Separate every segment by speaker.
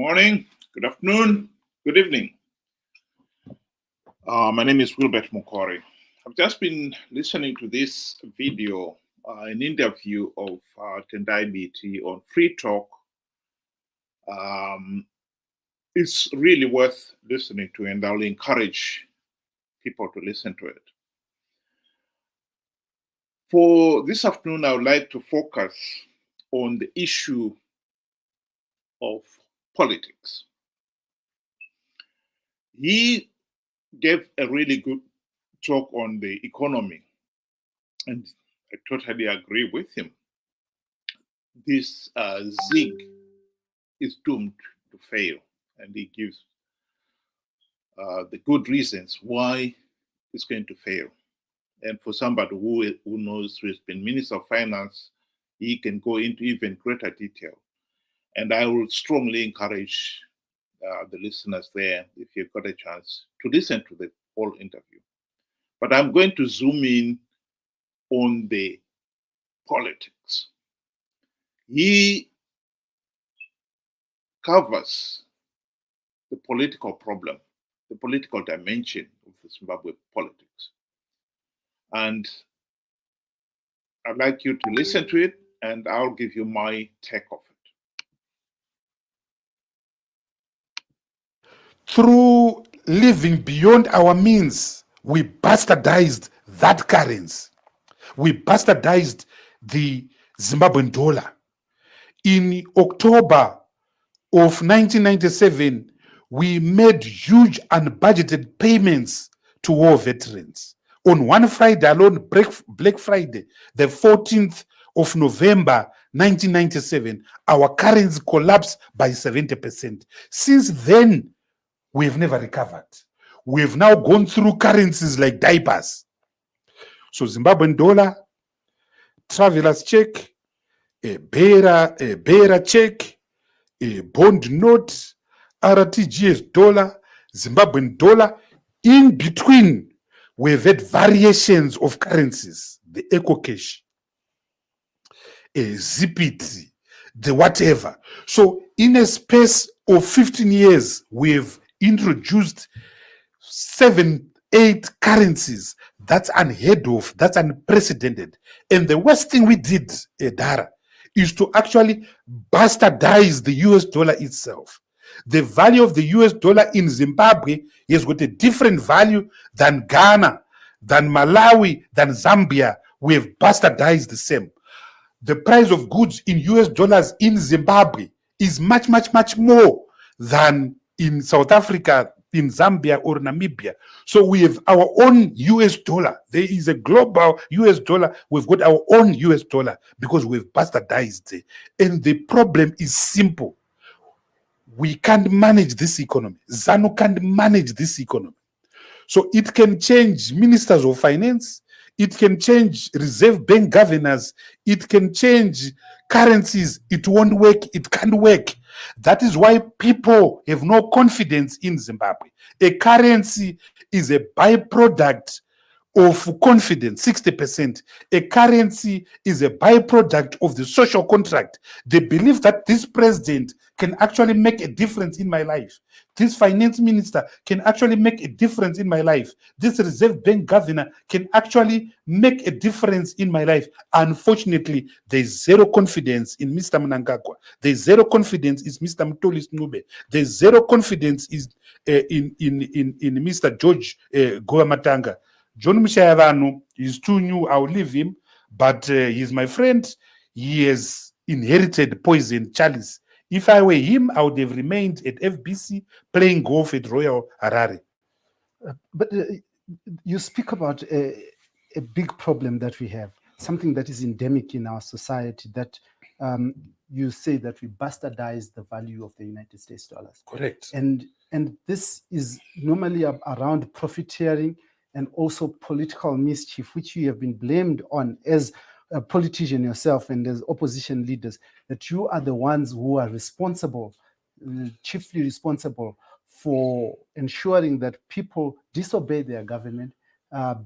Speaker 1: morning, good afternoon, good evening. My name is Wilbert Mukori. I've just been listening to this video, an interview of Tendai Biti on Free Talk. It's really worth listening to, and I'll encourage people to listen to it. For this afternoon, I would like to focus on the issue of politics. He gave a really good talk on the economy, and I totally agree with him. This ZIG is doomed to fail, and he gives the good reasons why it's going to fail. And for somebody who knows, who has been Minister of Finance, he can go into even greater detail. And I will strongly encourage the listeners there, if you've got a chance, to listen to the whole interview. But I'm going to zoom in on the politics. He covers the political problem, the political dimension of the Zimbabwe politics. And I'd like you to listen to it, and I'll give you my take of it.
Speaker 2: Through living beyond our means, we bastardized that currency. We bastardized the Zimbabwean dollar. In October of 1997, we made huge unbudgeted payments to war veterans. On one Friday alone, Black Friday, the 14th of November 1997, our currency collapsed by 70%. Since then, we've never recovered. We've now gone through currencies like diapers. So Zimbabwean dollar, traveler's check, a bearer check, a bond note, RTGS dollar, Zimbabwean dollar. In between, we've had variations of currencies, the Eco Cash, a Zipiti, the whatever. So in a space of 15 years, we've introduced 7-8 currencies. That's unheard of, that's unprecedented. And the worst thing we did, Dara, is to actually bastardize the US dollar itself. The value of the US dollar in Zimbabwe has got a different value than Ghana, than Malawi, than Zambia. We have bastardized the same. The price of goods in US dollars in Zimbabwe is much, much, much more than in South Africa, in Zambia or Namibia. So we have our own US dollar. There is a global US dollar. We've got our own US dollar because we've bastardized it. And the problem is simple. We can't manage this economy. Zanu can't manage this economy. So it can change ministers of finance. It can change Reserve Bank governors. It can change currencies. It won't work. It can't work. That is why people have no confidence in Zimbabwe. A currency is a byproduct of confidence, 60%. A currency is a byproduct of the social contract. They believe that this president can actually make a difference in my life. This finance minister can actually make a difference in my life. This Reserve Bank governor can actually make a difference in my life. Unfortunately, there's zero confidence in Mr. Mnangagwa. There's zero confidence in Mr. Mtolis Nube. There's zero confidence in Mr. George Goamatanga. John Mushayavanu is too new, I'll leave him, but he's my friend. He has inherited poison chalice. If I were him, I would have remained at FBC playing golf at Royal Harare.
Speaker 3: But you speak about a big problem that we have, something that is endemic in our society, that you say that we bastardize the value of the United States dollars.
Speaker 2: Correct.
Speaker 3: And this is normally around profiteering and also political mischief, which you have been blamed on as a politician yourself and as opposition leaders, that you are the ones who are responsible, chiefly responsible for ensuring that people disobey their government.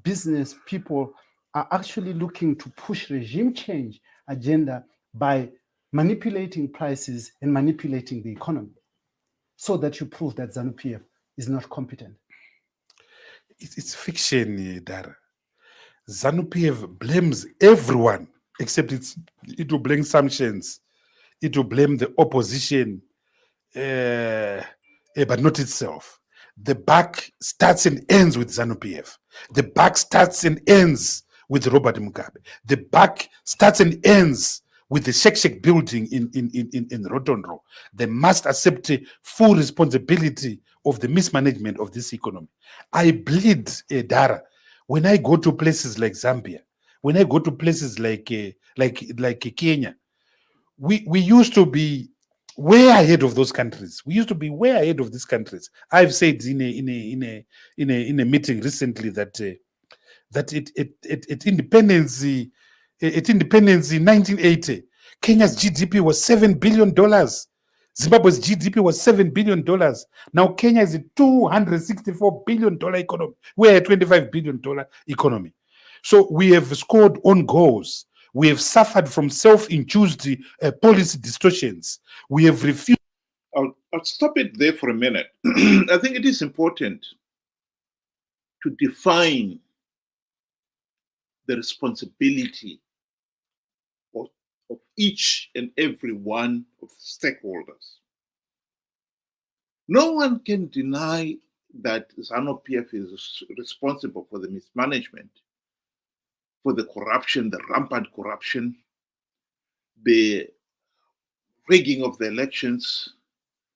Speaker 3: Business people are actually looking to push regime change agenda by manipulating prices and manipulating the economy. so that you prove that Zanu PF is not competent?
Speaker 2: It's fiction, Dara. Zanu PF blames everyone except it will blame sanctions. It will blame the opposition, but not itself. The buck starts and ends with Zanu PF. The buck starts and ends with Robert Mugabe. The buck starts and ends with the Shek building in Rotondo. They must accept full responsibility of the mismanagement of this economy. I bleed, Dara, when I go to places like Zambia, when I go to places like Kenya. We used to be way ahead of those countries. We used to be way ahead of these countries. I've said in a meeting recently that at independence in 1980, Kenya's GDP was $7 billion. Zimbabwe's GDP was $7 billion. Now Kenya is a $264 billion economy. We're a $25 billion economy. So we have scored on goals. We have suffered from self-induced policy distortions. We have refused.
Speaker 1: I'll stop it there for a minute. I think it is important to define the responsibility of each and every one of the stakeholders. No one can deny that Zanu PF is responsible for the mismanagement, for the corruption, the rampant corruption, the rigging of the elections,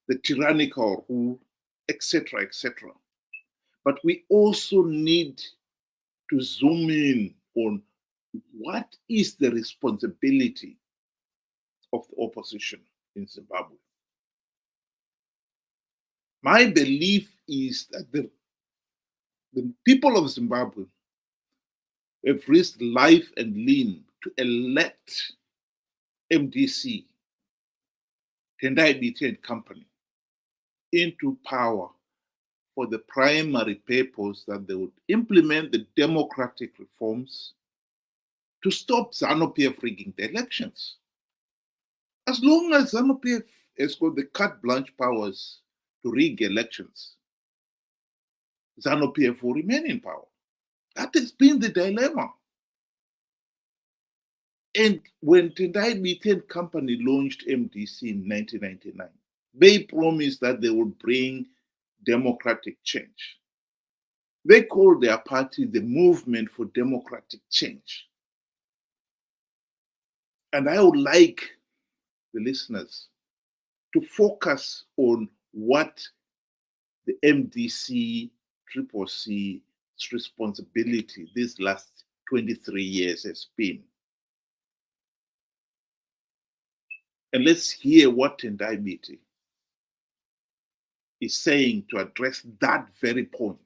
Speaker 1: the tyrannical rule, etc., etc. But we also need to zoom in on what is the responsibility of the opposition in Zimbabwe. My belief is that the people of Zimbabwe have risked life and limb to elect MDC, Tendai Biti and Company, into power for the primary purpose that they would implement the democratic reforms to stop Zanu PF rigging the elections. As long as Zanu PF has got the carte blanche powers to rig elections, Zanu PF will remain in power. That has been the dilemma. And when Tendai Biti and Company launched MDC in 1999, they promised that they would bring democratic change. They called their party the Movement for Democratic Change. And I would like the listeners to focus on what the MDC CCC's responsibility these last 23 years has been. And let's hear what Tendai Biti is saying to address that very point.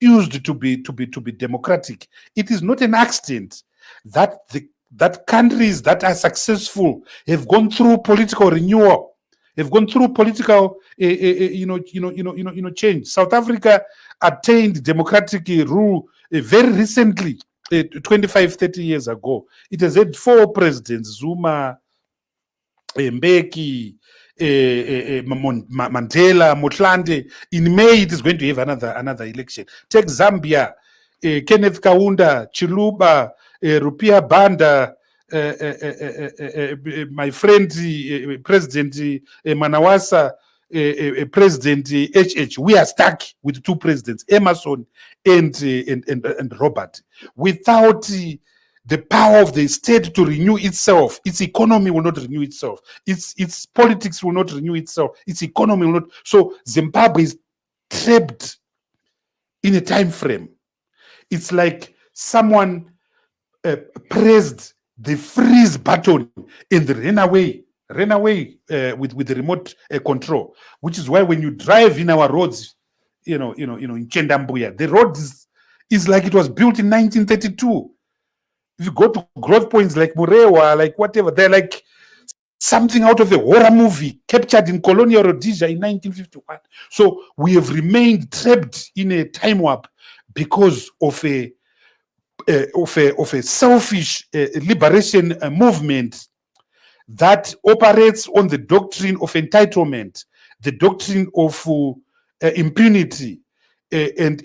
Speaker 2: Used to be democratic. It is not an accident that that countries that are successful have gone through political renewal, have gone through political change. South Africa attained democratic rule very recently, 25-30 years ago. It has had 4 presidents: Zuma, Mbeki, Mandela, Motlanthe. In May, it is going to have another election. Take Zambia, Kenneth Kaunda, Chiluba, Rupia Banda, my friend, President Manawasa, President HH. We are stuck with 2 presidents, Emerson and Robert. Without the power of the state to renew itself, its economy will not renew itself. Its politics will not renew itself. Its economy will not. So Zimbabwe is trapped in a time frame. It's like someone pressed the freeze button and ran away with the remote control. Which is why when you drive in our roads, in Chendambuya, the road is like it was built in 1932. If you go to growth points like Murewa, like whatever, they're like something out of a horror movie captured in colonial Rhodesia in 1951. So we have remained trapped in a time warp because of a selfish liberation movement that operates on the doctrine of entitlement, the doctrine of impunity, and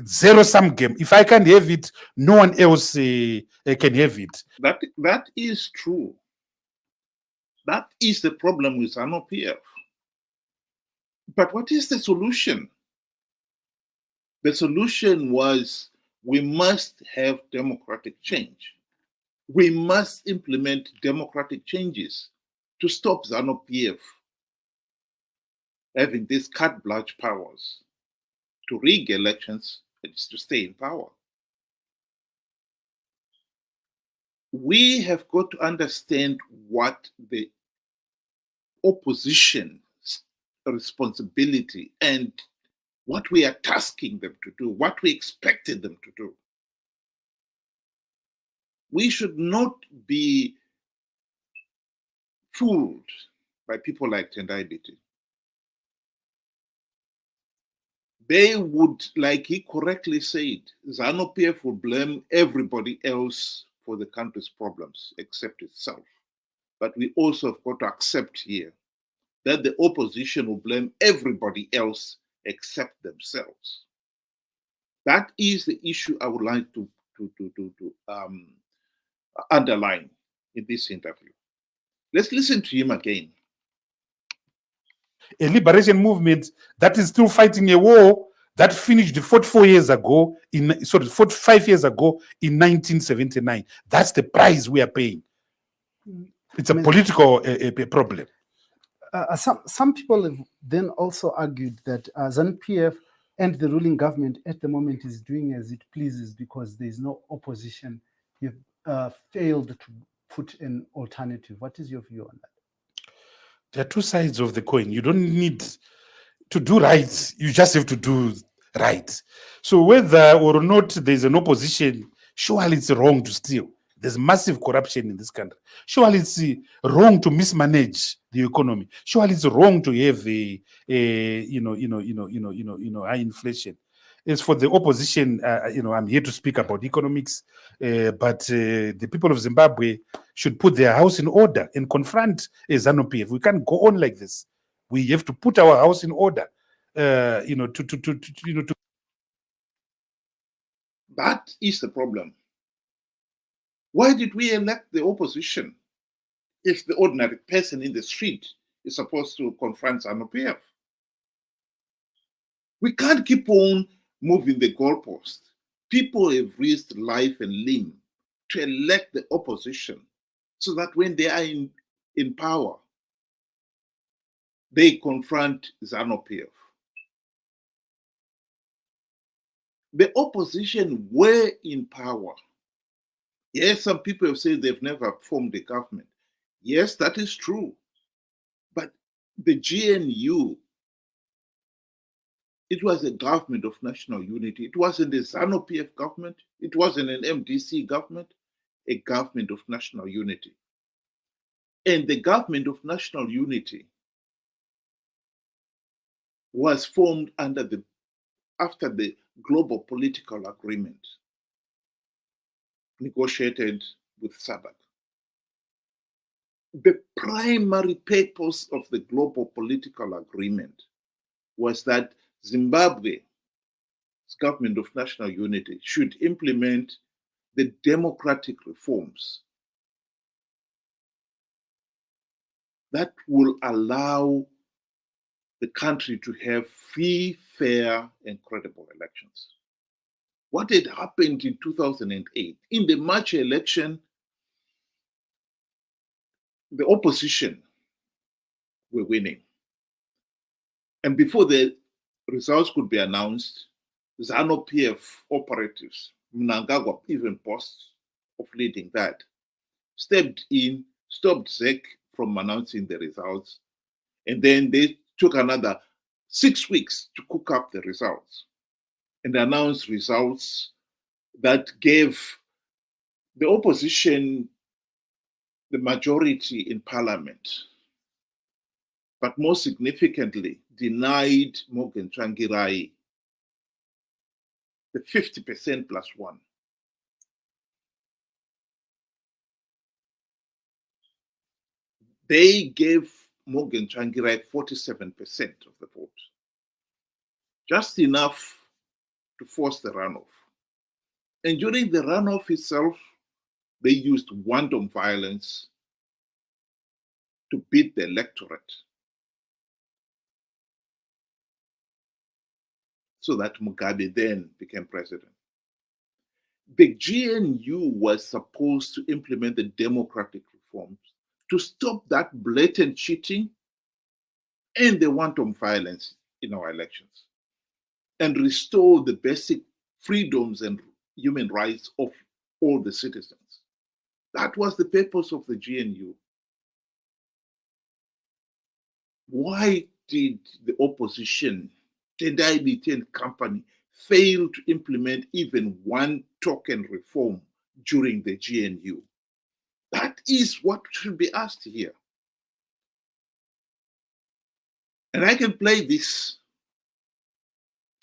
Speaker 2: zero-sum game. If I can have it, no one else can have it.
Speaker 1: That is true. That is the problem with Zanu PF. But what is the solution? The solution was we must have democratic change. We must implement democratic changes to stop Zanu PF having these carte blanche powers to rig elections and to stay in power. We have got to understand what the opposition's responsibility and what we are tasking them to do, what we expected them to do. We should not be fooled by people like Tendai Biti. They would, like he correctly said, Zanu PF will blame everybody else for the country's problems except itself. But we also have got to accept here that the opposition will blame everybody else except themselves. That is the issue I would like to underline in this interview. Let's listen to him again.
Speaker 2: A liberation movement that is still fighting a war that finished 45 years ago in 1979. That's the price we are paying. It's a political problem.
Speaker 3: Some people have then also argued that Zanu PF and the ruling government at the moment is doing as it pleases because there is no opposition. You've failed to put an alternative. What is your view on that?
Speaker 2: There are two sides of the coin. You don't need to do right. You just have to do right. So whether or not there's an opposition, surely it's wrong to steal. There's massive corruption in this country. Surely it's wrong to mismanage the economy. Surely it's wrong to have high inflation. As for the opposition, I'm here to speak about economics, but the people of Zimbabwe should put their house in order and confront Zanu PF. We can't go on like this. We have to put our house in order. That
Speaker 1: is the problem. Why did we elect the opposition if the ordinary person in the street is supposed to confront Zanu PF? We can't keep on moving the goalpost. People have risked life and limb to elect the opposition so that when they are in power, they confront Zanu PF. The opposition were in power. Yes, some people have said they've never formed a government. Yes, that is true. But the GNU, it was a government of national unity. It wasn't a Zanu PF government. It wasn't an MDC government, a government of national unity. And the government of national unity was formed after the global political agreement negotiated with SADC. The primary purpose of the global political agreement was that Zimbabwe's government of national unity should implement the democratic reforms that will allow the country to have free, fair, and credible elections. What had happened in 2008, in the March election, the opposition were winning. And before the results could be announced, Zanu PF operatives, Mnangagwa, even boss of leading that, stepped in, stopped ZEC from announcing the results, and then they took another 6 weeks to cook up the results and announced results that gave the opposition the majority in parliament, but more significantly, denied Morgan Tsvangirai the 50% plus one. they gave Morgan Tsvangirai 47% of the vote, just enough to force the runoff. And during the runoff itself, they used wanton violence to beat the electorate so that Mugabe then became president. The GNU was supposed to implement the democratic reforms to stop that blatant cheating and the wanton violence in our elections and restore the basic freedoms and human rights of all the citizens. That was the purpose of the GNU. Why did the opposition, Tendai Biti and company, fail to implement even one token reform during the GNU? That is what should be asked here. And I can play this.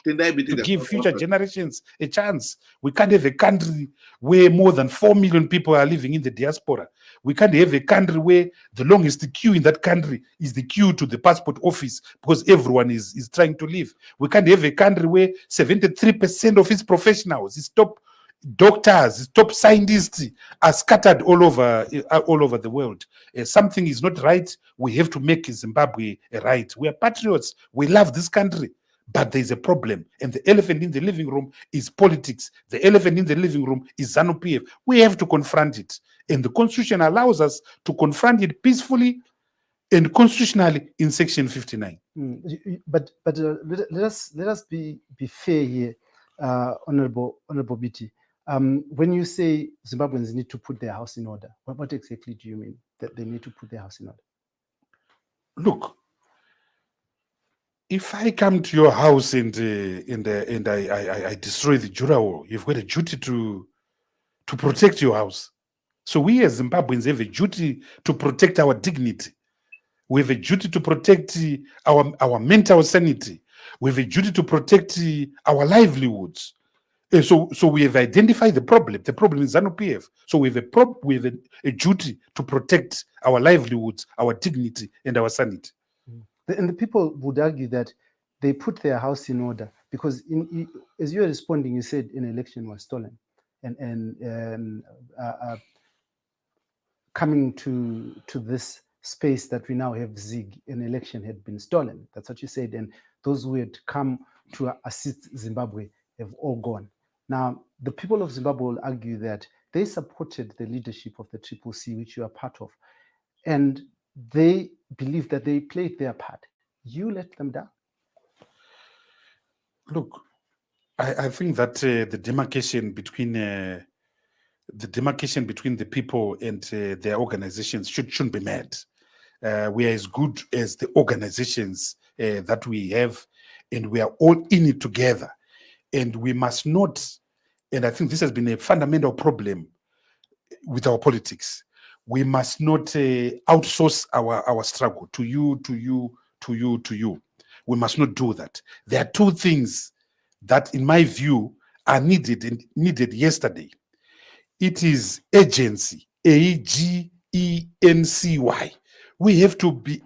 Speaker 1: Tendai Biti
Speaker 2: to give future generations a chance. We can't have a country where more than 4 million people are living in the diaspora. We can't have a country where the longest queue in that country is the queue to the passport office because everyone is trying to live. We can't have a country where 73% of its professionals, its top doctors, its top scientists are scattered all over the world. Something is not right. We have to make Zimbabwe right. We are patriots. We love this country. But there's a problem, and the elephant in the living room is politics. The elephant in the living room is Zanu PF. We have to confront it, and the Constitution allows us to confront it peacefully and constitutionally in Section 59.
Speaker 3: But let us be fair here, Honorable Biti. When you say Zimbabweans need to put their house in order, what exactly do you mean that they need to put their house in order?
Speaker 2: Look. If I come to your house and I destroy the Jura wall, you've got a duty to protect your house. So we as Zimbabweans have a duty to protect our dignity. We have a duty to protect our mental sanity. We have a duty to protect our livelihoods. And so we have identified the problem. The problem is Zanu PF. So we have a duty to protect our livelihoods, our dignity, and our sanity.
Speaker 3: And the people would argue that they put their house in order because, as you were responding, you said an election was stolen, and coming to this space that we now have ZIG, an election had been stolen. That's what you said, and those who had come to assist Zimbabwe have all gone. Now, the people of Zimbabwe will argue that they supported the leadership of the CCC, which you are part of, and they believe that they played their part. You let them down.
Speaker 2: Look, I think that the demarcation between the people and their organizations shouldn't be met. We are as good as the organizations that we have, and we are all in it together. And we must not, and I think this has been a fundamental problem with our politics. We must not outsource our struggle to you. We must not do that. There are two things that, in my view, are needed yesterday. It is agency, agency. We have to be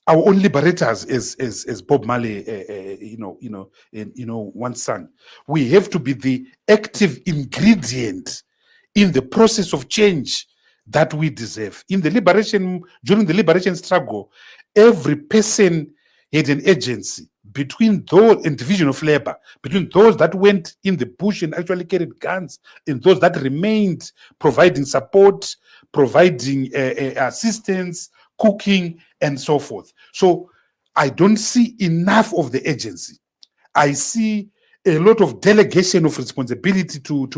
Speaker 2: our own liberators, as Bob Marley, once sang. We have to be the active ingredient in the process of change that we deserve. During the liberation struggle, every person had an agency between those in division of labor, between those that went in the bush and actually carried guns, and those that remained providing support, providing assistance, cooking, and so forth. So I don't see enough of the agency. I see a lot of delegation of responsibility to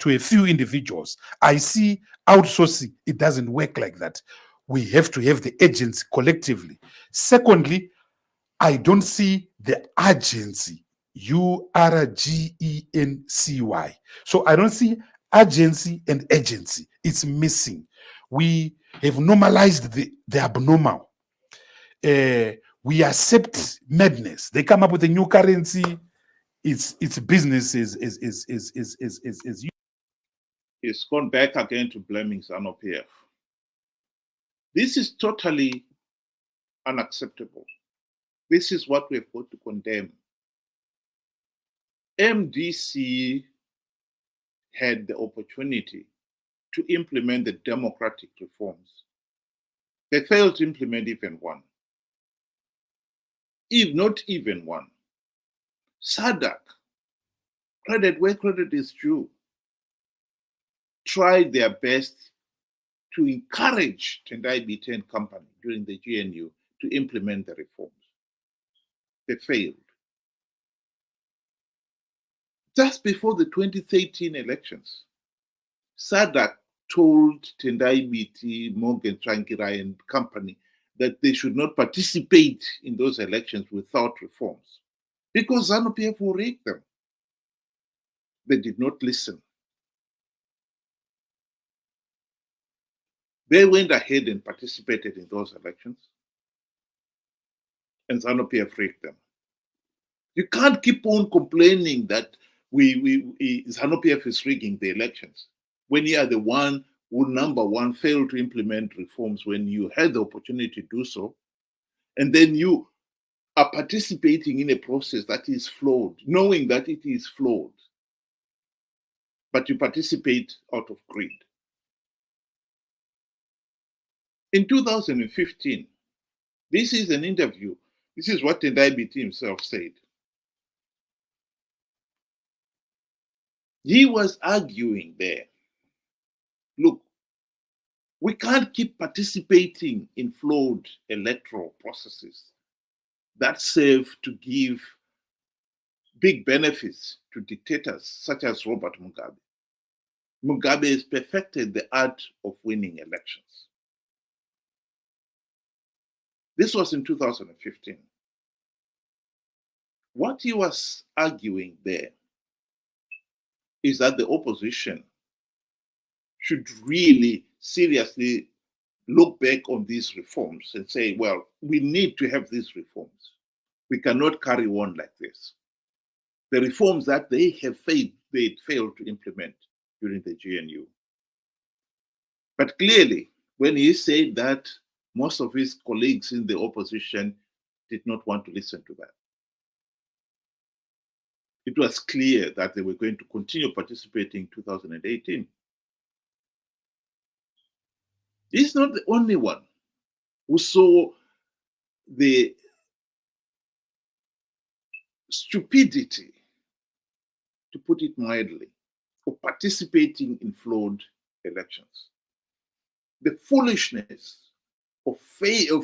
Speaker 2: a few individuals. I see outsourcing. It doesn't work like that. We have to have the agency collectively. Secondly, I don't see the urgency, urgency. So I don't see urgency and agency. It's missing. We have normalized the abnormal. We accept madness. They come up with a new currency. Its business is
Speaker 1: It's gone back again to blaming Zanu PF. This is totally unacceptable. This is what we've got to condemn. MDC had the opportunity to implement the democratic reforms. They failed to implement even one. If not even one. SADC, credit where credit is due, tried their best to encourage Tendai Biti and company during the GNU to implement the reforms. They failed. Just before the 2013 elections, SADC told Tendai Biti, Morgan Tsvangirai and company that they should not participate in those elections without reforms because Zanu PF will rig them. They did not listen. They went ahead and participated in those elections, and Zanu PF rigged them. You can't keep on complaining that Zanu PF is rigging the elections when you are the one who, number one, failed to implement reforms when you had the opportunity to do so, and then you are participating in a process that is flawed, knowing that it is flawed, but you participate out of greed. In 2015, this is an interview. This is what Tendai Biti himself said. He was arguing there, look, we can't keep participating in flawed electoral processes that serve to give big benefits to dictators such as Robert Mugabe. Mugabe has perfected the art of winning elections. This was in 2015. What he was arguing there is that the opposition should really seriously look back on these reforms and say, well, we need to have these reforms. We cannot carry on like this. The reforms that they failed to implement during the GNU. But clearly, when he said that, most of his colleagues in the opposition did not want to listen to that. It was clear that they were going to continue participating in 2018. He's not the only one who saw the stupidity, to put it mildly, of participating in flawed elections. The foolishness of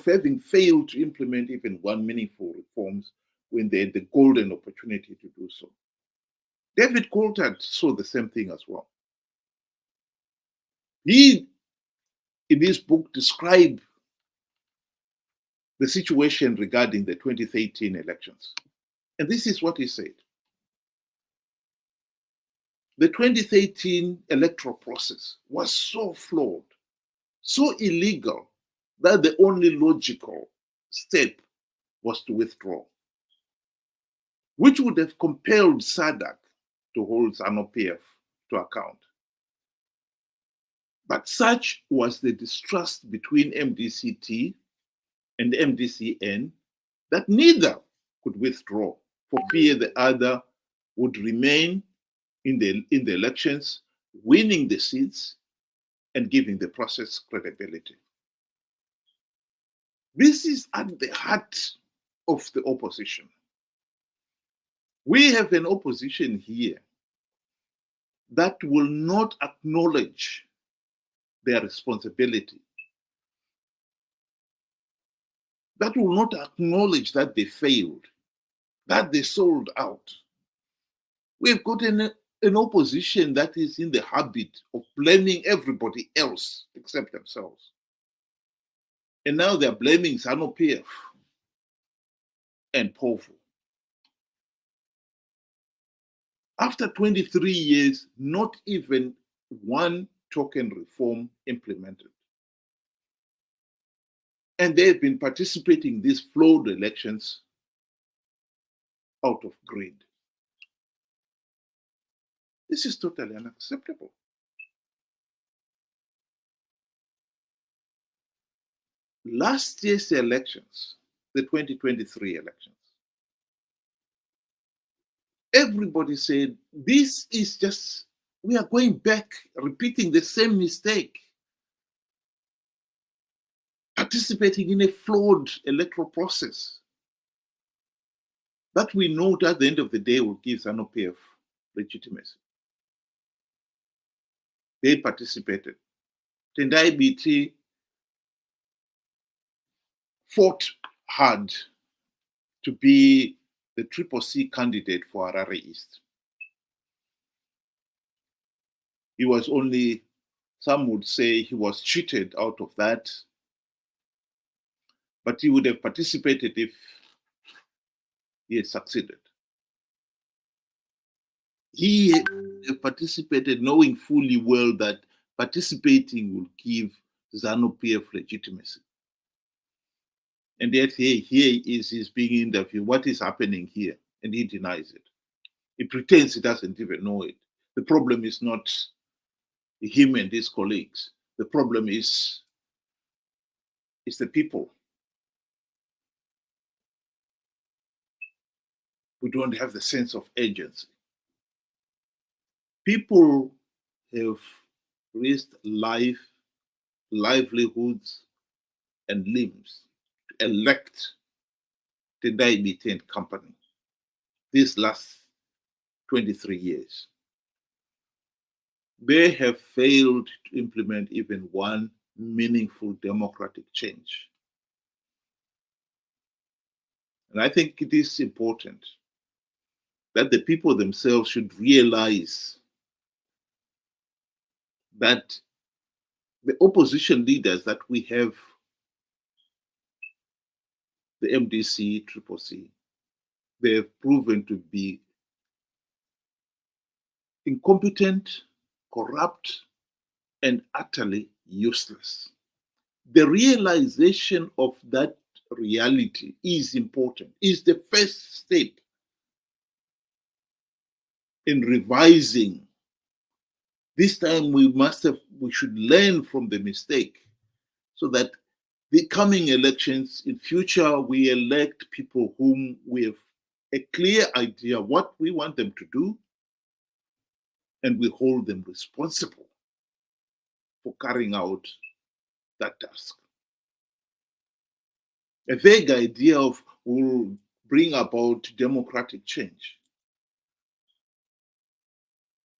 Speaker 1: having failed to implement even one meaningful reforms when they had the golden opportunity to do so. David Coulthard saw the same thing as well. He, in his book, described the situation regarding the 2013 elections. And this is what he said. The 2013 electoral process was so flawed, so illegal, that the only logical step was to withdraw, which would have compelled SADC to hold Zanu PF to account. But such was the distrust between MDCT and MDCN that neither could withdraw for fear the other would remain in the elections, winning the seats and giving the process credibility. This is at the heart of the opposition. We have an opposition here that will not acknowledge their responsibility, that will not acknowledge that they failed, that they sold out. We've got an opposition that is in the habit of blaming everybody else except themselves. And now they're blaming Zanu PF and povo. After 23 years, not even one token reform implemented. And they've been participating in these flawed elections out of greed. This is totally unacceptable. last year's elections, the 2023 elections, everybody said, this is just, we are going back, repeating the same mistake, participating in a flawed electoral process that we know that at the end of the day will give Zanu PF legitimacy. They participated. Tendai Biti fought hard to be the CCC candidate for Harare East. He was only, some would say he was cheated out of that, but he would have participated if he had succeeded. He participated knowing fully well that participating will give Zanu PF legitimacy. And yet here he's being interviewed. What is happening here? And he denies it. He pretends he doesn't even know it. The problem is not him and his colleagues. The problem is the people. We don't have the sense of agency. People have risked life, livelihoods, and limbs to elect Tendai Biti and company these last 23 years. They have failed to implement even one meaningful democratic change. And I think it is important that the people themselves should realize that the opposition leaders that we have, the MDC, CCC, they have proven to be incompetent, corrupt, and utterly useless. The realization of that reality is important, is the first step in revising. This time we should learn from the mistake so that the coming elections in future, we elect people whom we have a clear idea what we want them to do, and we hold them responsible for carrying out that task. A vague idea of will bring about democratic change.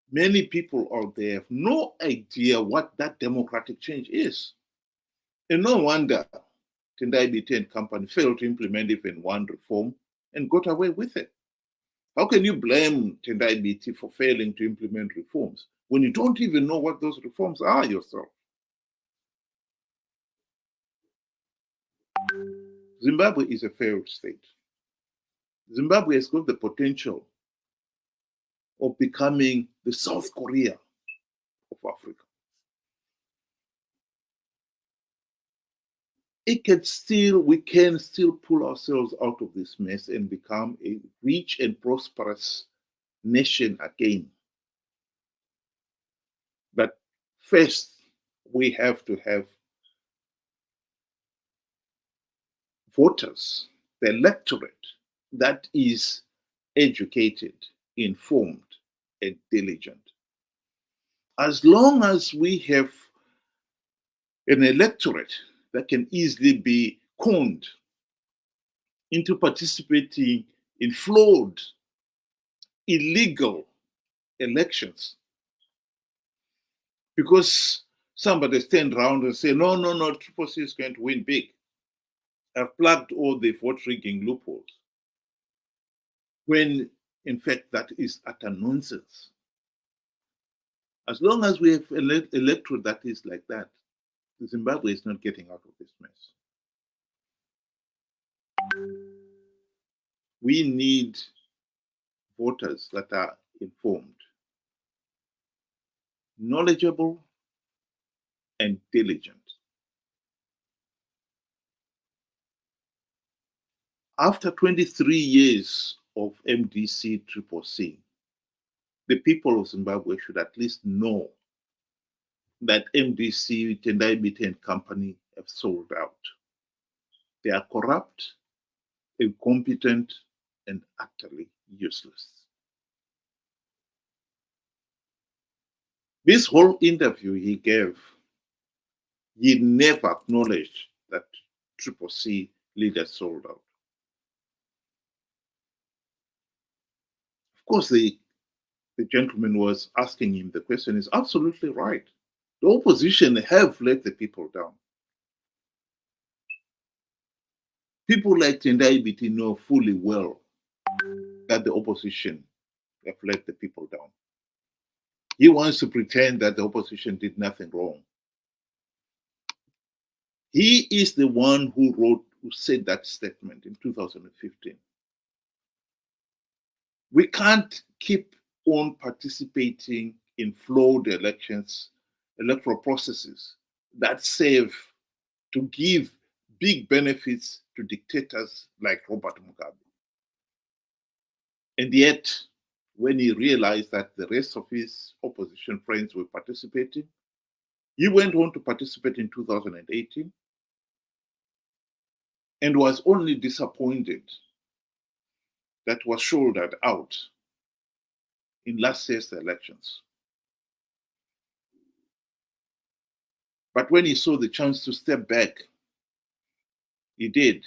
Speaker 1: Many people out there have no idea what that democratic change is. And no wonder Tendai Biti and company failed to implement even one reform and got away with it. How can you blame Tendai Biti for failing to implement reforms when you don't even know what those reforms are yourself? Zimbabwe is a failed state. Zimbabwe has got the potential of becoming the South Korea of Africa. We can still pull ourselves out of this mess and become a rich and prosperous nation again. But first, we have to have voters, the electorate that is educated, informed, and diligent. As long as we have an electorate that can easily be conned into participating in flawed, illegal elections, because somebody stand around and say, no, CCC is going to win big. I've plugged all the vote rigging loopholes. When in fact that is utter nonsense. As long as we have an electorate that is like that, Zimbabwe is not getting out of this mess. We need voters that are informed, knowledgeable, and diligent. After 23 years of MDC CCC, the people of Zimbabwe should at least know that MDC, Tendai Biti and company have sold out. They are corrupt, incompetent, and utterly useless. This whole interview he gave, he never acknowledged that CCC leaders sold out. Of course, the gentleman was asking him the question is absolutely right. The opposition have let the people down. People like Tendai Biti know fully well that the opposition have let the people down. He wants to pretend that the opposition did nothing wrong. He is the one who said that statement in 2015. We can't keep on participating in flawed electoral processes that serve to give big benefits to dictators like Robert Mugabe. And yet, when he realized that the rest of his opposition friends were participating, he went on to participate in 2018 and was only disappointed that was shouldered out in last year's elections. But when he saw the chance to step back, he did.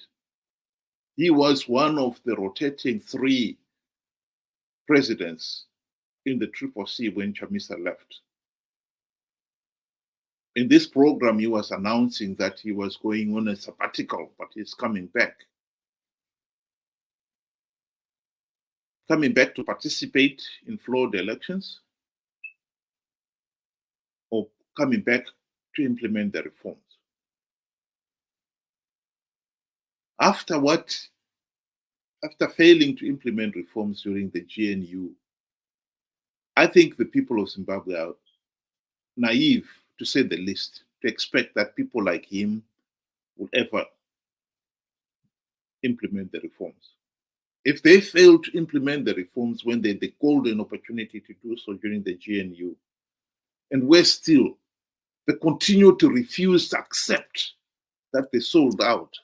Speaker 1: He was one of the rotating 3 presidents in the CCC when Chamisa left. In this program, he was announcing that he was going on a sabbatical, but he's coming back. Coming back to participate in flawed elections, or coming back to implement the reforms. After failing to implement reforms during the GNU, I think the people of Zimbabwe are naive, to say the least, to expect that people like him will ever implement the reforms. If they fail to implement the reforms when they had the golden opportunity to do so during the GNU, and worse still, they continue to refuse to accept that they sold out,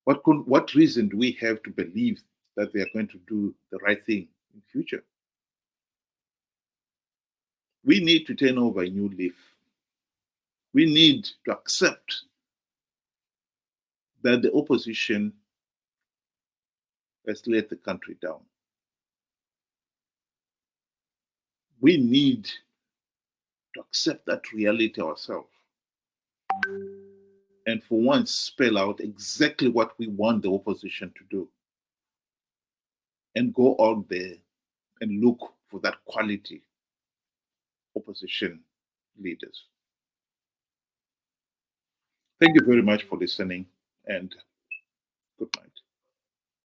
Speaker 1: what reason do we have to believe that they are going to do the right thing in future? We need to turn over a new leaf. We need to accept that the opposition has let the country down. We need to accept that reality ourselves and for once spell out exactly what we want the opposition to do and go out there and look for that quality opposition leaders. Thank you very much for listening, and good night.